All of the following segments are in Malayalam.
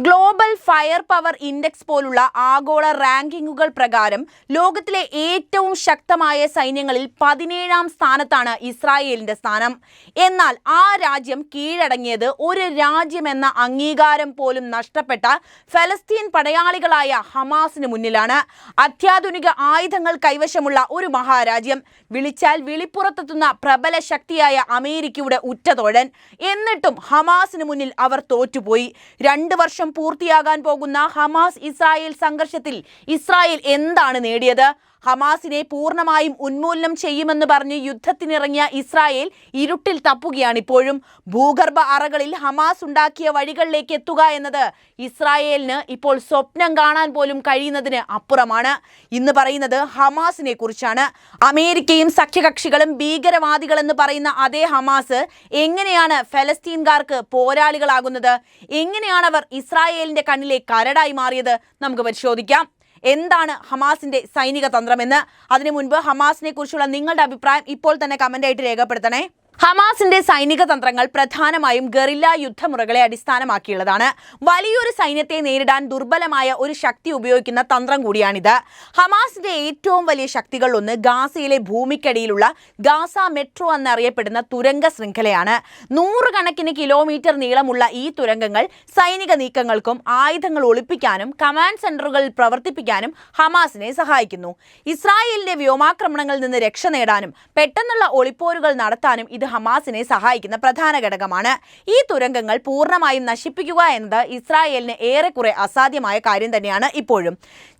ഗ്ലോബൽ ഫയർ പവർ ഇൻഡെക്സ് പോലുള്ള ആഗോള റാങ്കിങ്ങുകൾ പ്രകാരം ലോകത്തിലെ ഏറ്റവും ശക്തമായ സൈന്യങ്ങളിൽ 17ാം സ്ഥാനത്താണ് ഇസ്രായേലിന്റെ സ്ഥാനം. എന്നാൽ ആ രാജ്യം കീഴടങ്ങിയത് ഒരു രാജ്യമെന്ന അംഗീകാരം പോലും നഷ്ടപ്പെട്ട ഫലസ്തീൻ പടയാളികളായ ഹമാസിന് മുന്നിലാണ്. അത്യാധുനിക ആയുധങ്ങൾ കൈവശമുള്ള ഒരു മഹാരാജ്യം, വിളിച്ചാൽ വിളിപ്പുറത്തെത്തുന്ന പ്രബല ശക്തിയായ അമേരിക്കയുടെ ഉറ്റതോഴൻ. എന്നിട്ടും ഹമാസിന് മുന്നിൽ അവർ തോറ്റുപോയി. 2 വർഷം പൂർത്തിയാകാൻ പോകുന്ന ഹമാസ് ഇസ്രായേൽ സംഘർഷത്തിൽ ഇസ്രായേൽ എന്താണ് നേടിയത്? ഹമാസിനെ പൂർണ്ണമായും ഉന്മൂലനം ചെയ്യുമെന്ന് പറഞ്ഞ് യുദ്ധത്തിനിറങ്ങിയ ഇസ്രായേൽ ഇരുട്ടിൽ തപ്പുകയാണിപ്പോഴും. ഭൂഗർഭ അറകളിൽ ഹമാസ് ഉണ്ടാക്കിയ വഴികളിലേക്ക് എത്തുക എന്നത് ഇസ്രായേലിന് ഇപ്പോൾ സ്വപ്നം കാണാൻ പോലും കഴിയുന്നതിന് അപ്പുറമാണ്. ഇന്ന് പറയുന്നത് ഹമാസിനെ കുറിച്ചാണ്. അമേരിക്കയും സഖ്യകക്ഷികളും ഭീകരവാദികളെന്ന് പറയുന്ന അതേ ഹമാസ് എങ്ങനെയാണ് ഫലസ്തീൻകാർക്ക് പോരാളികളാകുന്നത്? എങ്ങനെയാണവർ ഇസ്രായേലിന്റെ കണ്ണിലെ കരടായി മാറിയത്? നമുക്ക് പരിശോധിക്കാം. എന്താണ് ഹമാസിന്റെ സൈനിക തന്ത്രമെന്ന്. അതിനു മുൻപ് ഹമാസിനെ കുറിച്ചുള്ള നിങ്ങളുടെ അഭിപ്രായം ഇപ്പോൾ തന്നെ കമന്റായിട്ട് രേഖപ്പെടുത്തണേ. ഹമാസിന്റെ സൈനിക തന്ത്രങ്ങൾ പ്രധാനമായും ഗറില്ല യുദ്ധമുറകളെ അടിസ്ഥാനമാക്കിയുള്ളതാണ്. വലിയൊരു സൈന്യത്തെ നേരിടാൻ ദുർബലമായ ഒരു ശക്തി ഉപയോഗിക്കുന്ന തന്ത്രം കൂടിയാണിത്. ഹമാസിന്റെ ഏറ്റവും വലിയ ശക്തികളിലൊന്ന് ഗാസയിലെ ഭൂമിക്കടിയിലുള്ള ഗാസ മെട്രോ എന്നറിയപ്പെടുന്ന തുരങ്ക ശൃംഖലയാണ്. 100 കണക്കിന് കിലോമീറ്റർ നീളമുള്ള ഈ തുരങ്കങ്ങൾ സൈനിക നീക്കങ്ങൾക്കും ആയുധങ്ങൾ ഒളിപ്പിക്കാനും കമാൻഡ് സെന്ററുകളിൽ പ്രവർത്തിപ്പിക്കാനും ഹമാസിനെ സഹായിക്കുന്നു. ഇസ്രായേലിന്റെ വ്യോമാക്രമണങ്ങളിൽ നിന്ന് രക്ഷ നേടാനും പെട്ടെന്നുള്ള ഒളിപ്പോരുകൾ നടത്താനും ഇത് ഹമാസിനെ സഹായിക്കുന്ന പ്രധാന ഘടകമാണ്. ഈ തുരങ്കങ്ങൾ പൂർണ്ണമായും നശിപ്പിക്കുക എന്നത് ഇസ്രായേലിന് ഏറെക്കുറെ അസാധ്യമായ കാര്യം തന്നെയാണ് ഇപ്പോഴും.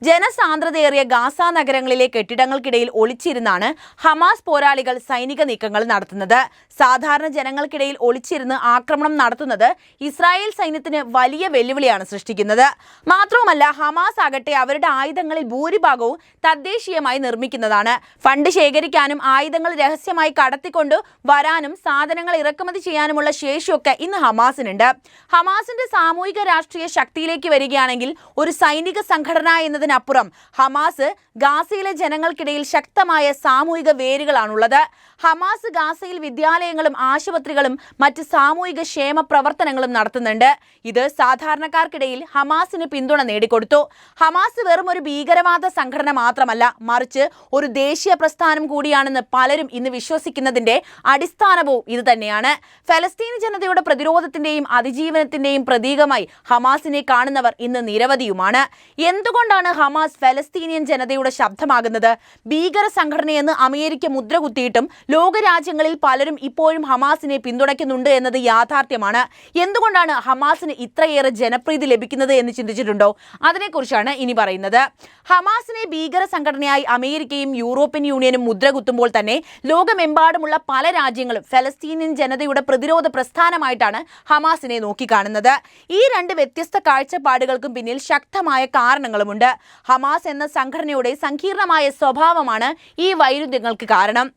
ജനസാന്ദ്രതയേറിയ ഗാസ നഗരങ്ങളിലെ കെട്ടിടങ്ങൾക്കിടയിൽ ഒളിച്ചിരുന്നാണ് ഹമാസ് പോരാളികൾ സൈനിക നീക്കങ്ങൾ നടത്തുന്നത്. സാധാരണ ജനങ്ങൾക്കിടയിൽ ഒളിച്ചിരുന്ന് ആക്രമണം നടത്തുന്നത് ഇസ്രായേൽ സൈന്യത്തിന് വലിയ വെല്ലുവിളിയാണ് സൃഷ്ടിക്കുന്നത്. മാത്രവുമല്ല, ഹമാസ് ആകട്ടെ അവരുടെ ആയുധങ്ങളിൽ ഭൂരിഭാഗവും തദ്ദേശീയമായി നിർമ്മിക്കുന്നതാണ്. ഫണ്ട് ശേഖരിക്കാനും ആയുധങ്ങൾ രഹസ്യമായി കടത്തിക്കൊണ്ട് വരാനും സാധനങ്ങൾ ഇറക്കുമതി ചെയ്യാനുമുള്ള ശേഷിയൊക്കെ ഇന്ന് ഹമാസിനുണ്ട്. ഹമാസിന്റെ സാമൂഹിക രാഷ്ട്രീയ ശക്തിയിലേക്ക് വരികയാണെങ്കിൽ ഒരു സൈനിക സംഘടന എന്നതിനപ്പുറം ഹമാസ് ഗാസയിലെ ജനങ്ങൾക്കിടയിൽ ശക്തമായ സാമൂഹിക വേരുകളാണുള്ളത്. ഹമാസ് ഗാസയിൽ വിദ്യാലയങ്ങളും ആശുപത്രികളും മറ്റ് സാമൂഹിക ക്ഷേമ പ്രവർത്തനങ്ങളും നടത്തുന്നുണ്ട്. ഇത് സാധാരണക്കാർക്കിടയിൽ ഹമാസിന് പിന്തുണ നേടിക്കൊടുത്തു. ഹമാസ് വെറും ഒരു ഭീകരവാദ സംഘടന മാത്രമല്ല, മറിച്ച് ഒരു ദേശീയ പ്രസ്ഥാനം കൂടിയാണെന്ന് പലരും ഇന്ന് വിശ്വസിക്കുന്നതിന്റെ അടിസ്ഥാനവും ഇത് തന്നെയാണ്. ഫലസ്തീൻ ജനതയുടെ പ്രതിരോധത്തിന്റെയും അതിജീവനത്തിന്റെയും പ്രതീകമായി ഹമാസിനെ കാണുന്നവർ ഇന്ന് നിരവധിയുമാണ്. എന്തുകൊണ്ടാണ് ഹമാസ് ഫലസ്തീനിയൻ ജനതയുടെ ശബ്ദമാകുന്നത്? ഭീകര സംഘടനയെന്ന് അമേരിക്ക മുദ്ര കുത്തിയിട്ടും ലോകരാജ്യങ്ങളിൽ പലരും ഇപ്പോഴും ഹമാസിനെ പിന്തുണയ്ക്കുന്നുണ്ട് എന്നത് യാഥാർത്ഥ്യമാണ്. എന്തുകൊണ്ടാണ് ഹമാസിന് ഇത്രയേറെ ജനപ്രീതി ലഭിക്കുന്നത് എന്ന് ചിന്തിച്ചിട്ടുണ്ടോ? അതിനെക്കുറിച്ചാണ് ഇനി പറയുന്നത്. ഹമാസിനെ ഭീകര സംഘടനയായി അമേരിക്കയും യൂറോപ്യൻ യൂണിയനും മുദ്ര കുത്തുമ്പോൾ തന്നെ ലോകമെമ്പാടുമുള്ള പല രാജ്യങ്ങളും ഫലസ്തീനിയൻ ജനതയുടെ പ്രതിരോധ പ്രസ്ഥാനമായിട്ടാണ് ഹമാസിനെ നോക്കിക്കാണുന്നത്. ഈ 2 വ്യത്യസ്ത കാഴ്ചപ്പാടുകൾക്കും പിന്നിൽ ശക്തമായ കാരണങ്ങളുമുണ്ട്. ഹമാസ് എന്ന സംഘടനയുടെ സങ്കീർണമായ സ്വഭാവമാണ് ഈ വൈരുദ്ധ്യങ്ങൾക്ക് കാരണം.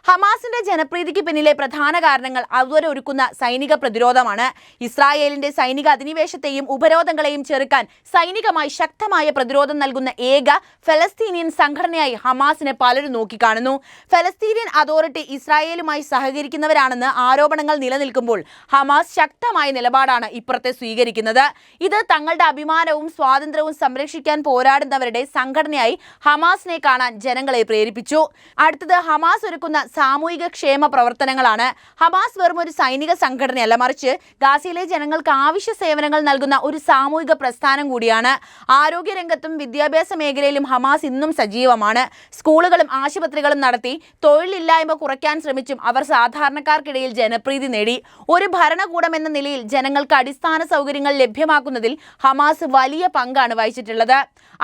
ഹമാസിന്റെ ജനപ്രീതിക്ക് പിന്നിലെ പ്രധാന കാരണങ്ങൾ അവരൊരുക്കുന്ന സൈനിക പ്രതിരോധമാണ്. ഇസ്രായേലിന്റെ സൈനിക അധിനിവേശത്തെയും ഉപരോധങ്ങളെയും ചെറുക്കാൻ സൈനികമായി ശക്തമായ പ്രതിരോധം നൽകുന്ന ഏക ഫലസ്തീനിയൻ സംഘടനയായി ഹമാസിനെ പലരും നോക്കിക്കാണുന്നു. ഫലസ്തീനിയൻ അതോറിറ്റി ഇസ്രായേലുമായി സഹകരിക്കുന്നവരാണെന്ന് ആരോപണങ്ങൾ നിലനിൽക്കുമ്പോൾ ഹമാസ് ശക്തമായ നിലപാടാണ് ഇപ്പുറത്തെ സ്വീകരിക്കുന്നത്. ഇത് തങ്ങളുടെ അഭിമാനവും സ്വാതന്ത്ര്യവും സംരക്ഷിക്കാൻ പോരാടുന്നവരുടെ സംഘടനയായി ഹമാസിനെ കാണാൻ ജനങ്ങളെ പ്രേരിപ്പിച്ചു. അടുത്തത് ഹമാസ് ഒരുക്കുന്ന സാമൂഹിക ക്ഷേമ പ്രവർത്തനങ്ങളാണ്. ഹമാസ് വെറും ഒരു സൈനിക സംഘടനയല്ല, മറിച്ച് ഗാസയിലെ ജനങ്ങൾക്ക് ആവശ്യ സേവനങ്ങൾ നൽകുന്ന ഒരു സാമൂഹിക പ്രസ്ഥാനം കൂടിയാണ്. ആരോഗ്യരംഗത്തും വിദ്യാഭ്യാസ മേഖലയിലും ഹമാസ് ഇന്നും സജീവമാണ്. സ്കൂളുകളും ആശുപത്രികളും നടത്തി തൊഴിലില്ലായ്മ കുറയ്ക്കാൻ ശ്രമിച്ചും അവർ സാധാരണക്കാർക്കിടയിൽ ജനപ്രീതി നേടി. ഒരു ഭരണകൂടം എന്ന നിലയിൽ ജനങ്ങൾക്ക് അടിസ്ഥാന സൗകര്യങ്ങൾ ലഭ്യമാക്കുന്നതിൽ ഹമാസ് വലിയ പങ്കാണ് വഹിച്ചിട്ടുള്ളത്.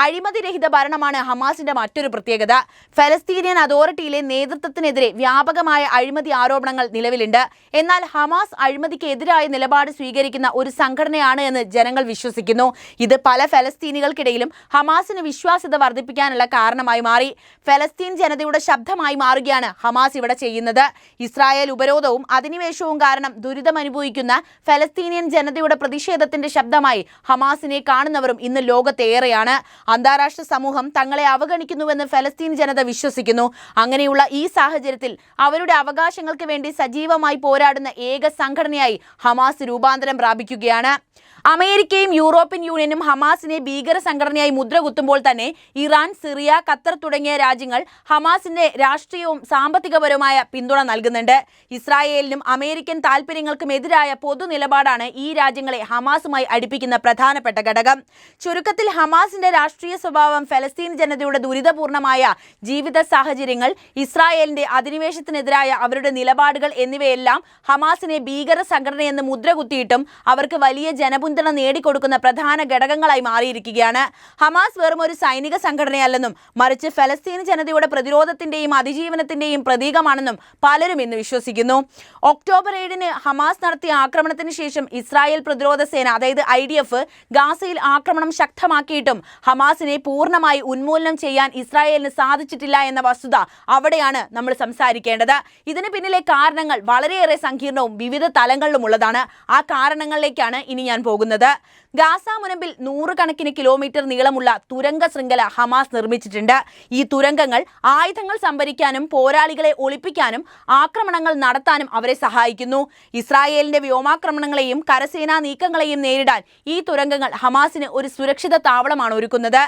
അഴിമതിരഹിത ഭരണമാണ് ഹമാസിന്റെ മറ്റൊരു പ്രത്യേകത. ഫലസ്തീനിയൻ അതോറിറ്റിയിലെ നേതൃത്വത്തിനെതിരെ വ്യാപകമായ അഴിമതി ആരോപണങ്ങൾ നിലവിലുണ്ട്. എന്നാൽ ഹമാസ് അഴിമതിക്ക് എതിരായ നിലപാട് സ്വീകരിക്കുന്ന ഒരു സംഘടനയാണ് എന്ന് ജനങ്ങൾ വിശ്വസിക്കുന്നു. ഇത് പല ഫലസ്തീനികൾക്കിടയിലും ഹമാസിന് വിശ്വാസ്യത വർദ്ധിപ്പിക്കാനുള്ള കാരണമായി മാറി. ഫലസ്തീൻ ജനതയുടെ ശബ്ദമായി മാറുകയാണ് ഹമാസ് ഇവിടെ ചെയ്യുന്നത്. ഇസ്രായേൽ ഇസ്രായേൽ ഉപരോധവും അധിനിവേശവും കാരണം ദുരിതമനുഭവിക്കുന്ന ഫലസ്തീനിയൻ ജനതയുടെ പ്രതിഷേധത്തിന്റെ ശബ്ദമായി ഹമാസിനെ കാണുന്നവരും ഇന്ന് ലോകത്തേറെയാണ്. അന്താരാഷ്ട്ര സമൂഹം തങ്ങളെ അവഗണിക്കുന്നുവെന്ന് ഫലസ്തീൻ ജനത വിശ്വസിക്കുന്നു. അങ്ങനെയുള്ള ഈ സാഹചര്യത്തിൽ അവരുടെ അവകാശങ്ങൾക്ക് വേണ്ടി സജീവമായി പോരാടുന്ന ഏക സംഘടനയായി ഹമാസ് രൂപാന്തരം പ്രാപിക്കുകയാണ്. അമേരിക്കയും യൂറോപ്യൻ യൂണിയനും ഹമാസിനെ ഭീകര സംഘടനയായി മുദ്രകുത്തുമ്പോൾ തന്നെ ഇറാൻ, സിറിയ, ഖത്തർ തുടങ്ങിയ രാജ്യങ്ങൾ ഹമാസിന്റെ രാഷ്ട്രീയവും സാമ്പത്തികപരവുമായ പിന്തുണ നൽകുന്നുണ്ട്. ഇസ്രായേലിനും അമേരിക്കൻ താൽപര്യങ്ങൾക്കും എതിരായ പൊതു നിലപാടാണ് ഈ രാജ്യങ്ങളെ ഹമാസുമായി അടുപ്പിക്കുന്ന പ്രധാനപ്പെട്ട ഘടകം. ചുരുക്കത്തിൽ ഹമാസിന്റെ രാഷ്ട്രീയ സ്വഭാവം, ഫലസ്തീൻ ജനതയുടെ ദുരിതപൂർണമായ ജീവിത സാഹചര്യങ്ങൾ, ഇസ്രായേലിന്റെ അധിനിവേശത്തിനെതിരായ അവരുടെ നിലപാടുകൾ എന്നിവയെല്ലാം ഹമാസിനെ ഭീകര സംഘടനയെന്ന് മുദ്രകുത്തിയിട്ടും അവർക്ക് വലിയ ജനപിന്തുണ നേടിക്കൊടുക്കുന്ന പ്രധാന ഘടകങ്ങളായി മാറിയിരിക്കുകയാണ്. ഹമാസ് വെറും ഒരു സൈനിക സംഘടനയല്ലെന്നും മറിച്ച് ഫലസ്തീൻ ജനതയുടെ പ്രതിരോധത്തിന്റെയും അതിജീവനത്തിന്റെയും പ്രതീകമാണെന്നും പലരും ഇന്ന് വിശ്വസിക്കുന്നു. ഒക്ടോബർ 7 ഹമാസ് നടത്തിയ ആക്രമണത്തിന് ശേഷം ഇസ്രായേൽ പ്രതിരോധ സേന, അതായത് IDF, ഗാസയിൽ ആക്രമണം ശക്തമാക്കിയിട്ടും ഹമാസിനെ പൂർണ്ണമായി ഉന്മൂലനം ചെയ്യാൻ ഇസ്രായേലിന് സാധിച്ചിട്ടില്ല എന്ന വസ്തുത അവിടെയാണ് നമ്മൾ സംസാരിക്കേണ്ടത്. ഇതിന് പിന്നിലെ കാരണങ്ങൾ വളരെയേറെ സങ്കീർണവും വിവിധ തലങ്ങളിലുമുള്ളതാണ്. ആ കാരണങ്ങളിലേക്കാണ് ഇനി ഞാൻ പോകുന്നത്. ഗാസ മുനമ്പിൽ 100 കണക്കിന് കിലോമീറ്റർ നീളമുള്ള തുരങ്ക ശൃംഖല ഹമാസ് നിർമ്മിച്ചിട്ടുണ്ട്. ഈ തുരങ്കങ്ങൾ ആയുധങ്ങൾ സംഭരിക്കാനും പോരാളികളെ ഒളിപ്പിക്കാനും ആക്രമണങ്ങൾ നടത്താനും അവരെ സഹായിക്കുന്നു. ഇസ്രായേലിന്റെ വ്യോമാക്രമണങ്ങളെയും കരസേനാ നീക്കങ്ങളെയും നേരിടാൻ ഈ തുരങ്കങ്ങൾ ഹമാസിന് ഒരു സുരക്ഷിത താവളമാണ് ഒരുക്കുന്നത്.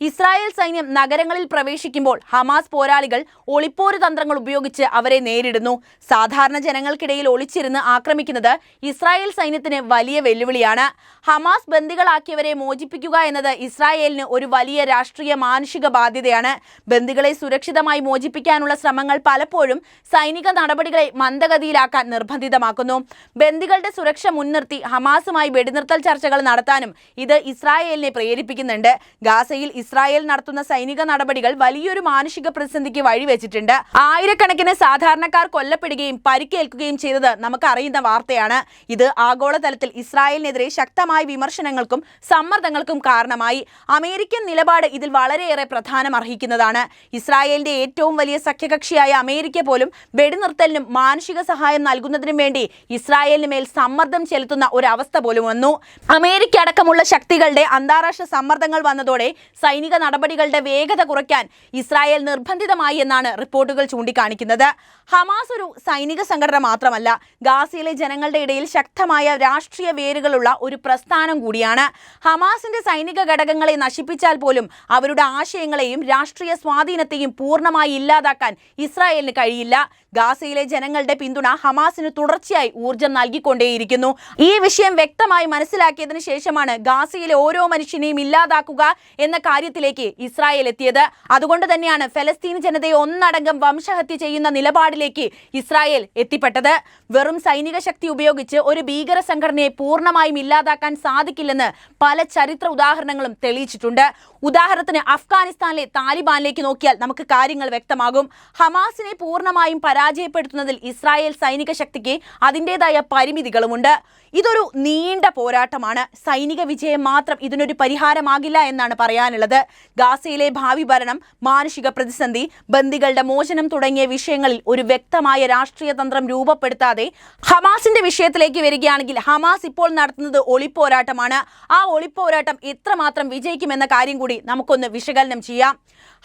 ഇസ്രായേൽ സൈന്യം നഗരങ്ങളിൽ പ്രവേശിക്കുമ്പോൾ ഹമാസ് പോരാളികൾ ഒളിപ്പോര് തന്ത്രങ്ങൾ ഉപയോഗിച്ച് അവരെ നേരിടുന്നു. സാധാരണ ജനങ്ങൾക്കിടയിൽ ഒളിച്ചിരുന്ന് ആക്രമിക്കുന്നത് ഇസ്രായേൽ സൈന്യത്തിന് വലിയ വെല്ലുവിളിയാണ്. ഹമാസ് ബന്ദികളാക്കിയവരെ മോചിപ്പിക്കുക എന്നത് ഇസ്രായേലിന് ഒരു വലിയ രാഷ്ട്രീയ മാനുഷിക ബാധ്യതയാണ്. ബന്ദികളെ സുരക്ഷിതമായി മോചിപ്പിക്കാനുള്ള ശ്രമങ്ങൾ പലപ്പോഴും സൈനിക നടപടികളെ മന്ദഗതിയിലാക്കാൻ നിർബന്ധിതമാക്കുന്നു. ബന്ദികളുടെ സുരക്ഷ മുൻനിർത്തി ഹമാസുമായി വെടിനിർത്തൽ ചർച്ചകൾ നടത്താനും ഇത് ഇസ്രായേലിനെ പ്രേരിപ്പിക്കുന്നുണ്ട്. ഗാസയിൽ ഇസ്രായേൽ നടത്തുന്ന സൈനിക നടപടികൾ വലിയൊരു മാനുഷിക പ്രതിസന്ധിക്ക് വഴിവെച്ചിട്ടുണ്ട്. ആയിരക്കണക്കിന് സാധാരണക്കാർ കൊല്ലപ്പെടുകയും പരിക്കേൽക്കുകയും ചെയ്തത് നമുക്ക് അറിയുന്ന വാർത്തയാണ്. ഇത് ആഗോളതലത്തിൽ ഇസ്രായേലിനെതിരെ ശക്തമായ വിമർശനങ്ങൾക്കും സമ്മർദ്ദങ്ങൾക്കും കാരണമായി. അമേരിക്കൻ നിലപാട് ഇതിൽ വളരെയേറെ പ്രാധാന്യം അർഹിക്കുന്നതാണ്. ഇസ്രായേലിന്റെ ഏറ്റവും വലിയ സഖ്യകക്ഷിയായ അമേരിക്ക പോലും വെടിനിർത്തലിനും മാനുഷിക സഹായം നൽകുന്നതിനും വേണ്ടി ഇസ്രായേലിന് മേൽ സമ്മർദ്ദം ചെലുത്തുന്ന ഒരു അവസ്ഥ പോലും വന്നു. അമേരിക്ക അടക്കമുള്ള ശക്തികളുടെ അന്താരാഷ്ട്ര സമ്മർദ്ദങ്ങൾ വന്നതോടെ സൈനിക നടപടികളുടെ വേഗത കുറയ്ക്കാൻ ഇസ്രായേൽ നിർബന്ധിതമായി എന്നാണ് റിപ്പോർട്ടുകൾ ചൂണ്ടിക്കാണിക്കുന്നത്. ഹമാസ് ഒരു സൈനിക സംഘടന മാത്രമല്ല, ഗാസയിലെ ജനങ്ങളുടെ ഇടയിൽ ശക്തമായ രാഷ്ട്രീയ വേരുകളുള്ള ഒരു പ്രസ്ഥാനം കൂടിയാണ്. ഹമാസിന്റെ സൈനിക ഘടകങ്ങളെ നശിപ്പിച്ചാൽ പോലും അവരുടെ ആശയങ്ങളെയും രാഷ്ട്രീയ സ്വാധീനത്തെയും പൂർണ്ണമായി ഇല്ലാതാക്കാൻ ഇസ്രായേലിന് കഴിയില്ല. ഗാസയിലെ ജനങ്ങളുടെ പിന്തുണ ഹമാസിന് തുടർച്ചയായി ഊർജം നൽകിക്കൊണ്ടേയിരിക്കുന്നു. ഈ വിഷയം വ്യക്തമായി മനസ്സിലാക്കിയതിനു ശേഷമാണ് ഗാസയിലെ ഓരോ മനുഷ്യനെയും ഇല്ലാതാക്കുക എന്ന കാര്യത്തിലേക്ക് ഇസ്രായേൽ എത്തിയത്. അതുകൊണ്ട് തന്നെയാണ് ഫലസ്തീൻ ജനതയെ ഒന്നടങ്കം വംശഹത്യ ചെയ്യുന്ന നിലപാടിലേക്ക് ഇസ്രായേൽ എത്തിപ്പെട്ടത്. വെറും സൈനിക ശക്തി ഉപയോഗിച്ച് ഒരു ഭീകര സംഘടനയെ പൂർണ്ണമായും ഇല്ലാതാക്കാൻ സാധിക്കില്ലെന്ന് പല ചരിത്ര ഉദാഹരണങ്ങളും തെളിയിച്ചിട്ടുണ്ട്. ഉദാഹരണത്തിന് അഫ്ഗാനിസ്ഥാനിലെ താലിബാനിലേക്ക് നോക്കിയാൽ നമുക്ക് കാര്യങ്ങൾ വ്യക്തമാകും. ഹമാസിനെ പൂർണ്ണമായും പരാജയപ്പെടുത്തുന്നതിൽ ഇസ്രായേൽ സൈനിക ശക്തിക്ക് അതിൻ്റെതായ പരിമിതികളുമുണ്ട്. ഇതൊരു നീണ്ട പോരാട്ടമാണ്. സൈനിക വിജയം മാത്രം ഇതിനൊരു പരിഹാരമാകില്ല എന്നാണ് പറയാനുള്ളത്. ഗാസയിലെ ഭാവി ഭരണം, മാനുഷിക പ്രതിസന്ധി, ബന്ദികളുടെ മോചനം തുടങ്ങിയ വിഷയങ്ങളിൽ ഒരു വ്യക്തമായ രാഷ്ട്രീയ തന്ത്രം രൂപപ്പെടുത്താതെ ഹമാസിന്റെ വിഷയത്തിലേക്ക് വരികയാണെങ്കിൽ ഹമാസ് ഇപ്പോൾ നടത്തുന്നത് ഒളിപ്പോരാട്ടമാണ്. ആ ഒളിപ്പോരാട്ടം എത്രമാത്രം വിജയിക്കുമെന്ന കാര്യം കൂടി നമുക്കൊന്ന് വിശകലനം ചെയ്യാം.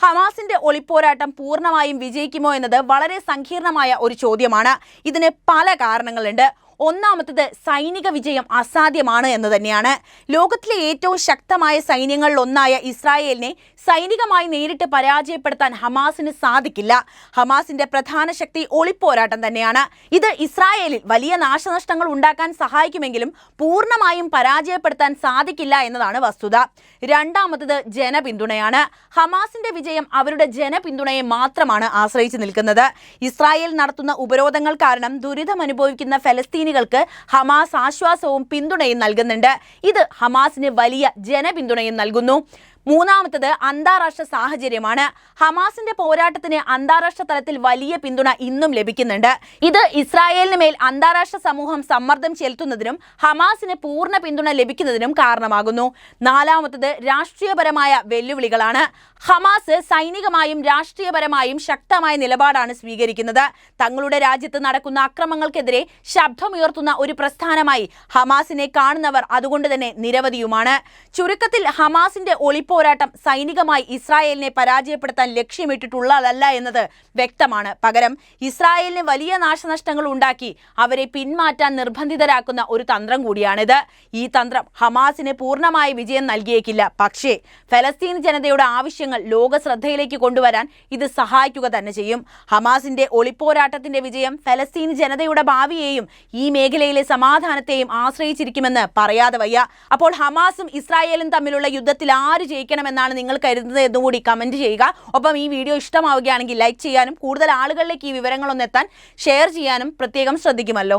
ഹമാസിന്റെ ഒളിപ്പോരാട്ടം പൂർണ്ണമായും വിജയിക്കുമോ എന്നത് വളരെ സങ്കീർണമായ ഒരു ചോദ്യമാണ്. ഇതിന് പല കാരണങ്ങളുണ്ട്. ഒന്നാമത്തത് സൈനിക വിജയം അസാധ്യമാണ് എന്ന് തന്നെയാണ്. ലോകത്തിലെ ഏറ്റവും ശക്തമായ സൈന്യങ്ങളിൽ ഒന്നായ ഇസ്രായേലിനെ സൈനികമായി നേരിട്ട് പരാജയപ്പെടുത്താൻ ഹമാസിന് സാധിക്കില്ല. ഹമാസിന്റെ പ്രധാന ശക്തി ഒളിപ്പോരാട്ടം തന്നെയാണ്. ഇത് ഇസ്രായേലിൽ വലിയ നാശനഷ്ടങ്ങൾ ഉണ്ടാക്കാൻ സഹായിക്കുമെങ്കിലും പൂർണ്ണമായും പരാജയപ്പെടുത്താൻ സാധിക്കില്ല എന്നതാണ് വസ്തുത. രണ്ടാമത്തത് ജനപിന്തുണയാണ്. ഹമാസിന്റെ വിജയം അവരുടെ ജനപിന്തുണയെ മാത്രമാണ് ആശ്രയിച്ചു നിൽക്കുന്നത്. ഇസ്രായേൽ നടത്തുന്ന ഉപരോധങ്ങൾ കാരണം ദുരിതമനുഭവിക്കുന്ന ഫലസ്തീനികൾക്ക് ഹമാസ് ആശ്വാസവും പിന്തുണയും നൽകുന്നുണ്ട്. ഇത് ഹമാസിന് വലിയ ജനപിന്തുണയും നൽകുന്നു. മൂന്നാമത്തത് അന്താരാഷ്ട്ര സാഹചര്യമാണ്. ഹമാസിന്റെ പോരാട്ടത്തിന് അന്താരാഷ്ട്ര തലത്തിൽ വലിയ പിന്തുണ ഇന്നും ലഭിക്കുന്നുണ്ട്. ഇത് ഇസ്രായേലിന് മേൽ അന്താരാഷ്ട്ര സമൂഹം സമ്മർദ്ദം ചെലുത്തുന്നതിനും ഹമാസിന് പൂർണ്ണ പിന്തുണ ലഭിക്കുന്നതിനും കാരണമാകുന്നു. നാലാമത്തത് രാഷ്ട്രീയപരമായ വെല്ലുവിളികളാണ്. ഹമാസ് സൈനികമായും രാഷ്ട്രീയപരമായും ശക്തമായ നിലപാടാണ് സ്വീകരിക്കുന്നത്. തങ്ങളുടെ രാജ്യത്ത് നടക്കുന്ന അക്രമങ്ങൾക്കെതിരെ ശബ്ദമുയർത്തുന്ന ഒരു പ്രസ്ഥാനമായി ഹമാസിനെ കാണുന്നവർ അതുകൊണ്ട് തന്നെ നിരവധിയുമാണ്. ചുരുക്കത്തിൽ ഹമാസിന്റെ ഒളിപ്പോരാട്ടം സൈനികമായി ഇസ്രായേലിനെ പരാജയപ്പെടുത്താൻ ലക്ഷ്യമിട്ടിട്ടുള്ളതല്ല എന്നത് വ്യക്തമാണ്. പകരം ഇസ്രായേലിന് വലിയ നാശനഷ്ടങ്ങൾ ഉണ്ടാക്കി അവരെ പിന്മാറ്റാൻ നിർബന്ധിതരാക്കുന്ന ഒരു തന്ത്രം കൂടിയാണിത്. ഈ തന്ത്രം ഹമാസിന് പൂർണ്ണമായ വിജയം നൽകിയേക്കില്ല. പക്ഷേ ഫലസ്തീൻ ജനതയുടെ ആവശ്യങ്ങൾ ലോക ശ്രദ്ധയിലേക്ക് കൊണ്ടുവരാൻ ഇത് സഹായിക്കുക തന്നെ ചെയ്യും. ഹമാസിന്റെ ഒളിപ്പോരാട്ടത്തിന്റെ വിജയം ഫലസ്തീൻ ജനതയുടെ ഭാവിയെയും ഈ മേഖലയിലെ സമാധാനത്തെയും ആശ്രയിച്ചിരിക്കുമെന്ന് പറയാതെ വയ്യ. അപ്പോൾ ഹമാസും ഇസ്രായേലും തമ്മിലുള്ള യുദ്ധത്തിൽ ആര് ജയിക്കണമെന്നാണ് നിങ്ങൾ കരുതുന്നത് എന്നുകൂടി കമന്റ് ചെയ്യുക. ഒപ്പം ഈ വീഡിയോ ഇഷ്ടമാവുകയാണെങ്കിൽ ലൈക്ക് ചെയ്യാനും കൂടുതൽ ആളുകളിലേക്ക് ഈ വിവരങ്ങളൊന്നെത്താൻ ഷെയർ ചെയ്യാനും പ്രത്യേകം ശ്രദ്ധിക്കുമല്ലോ.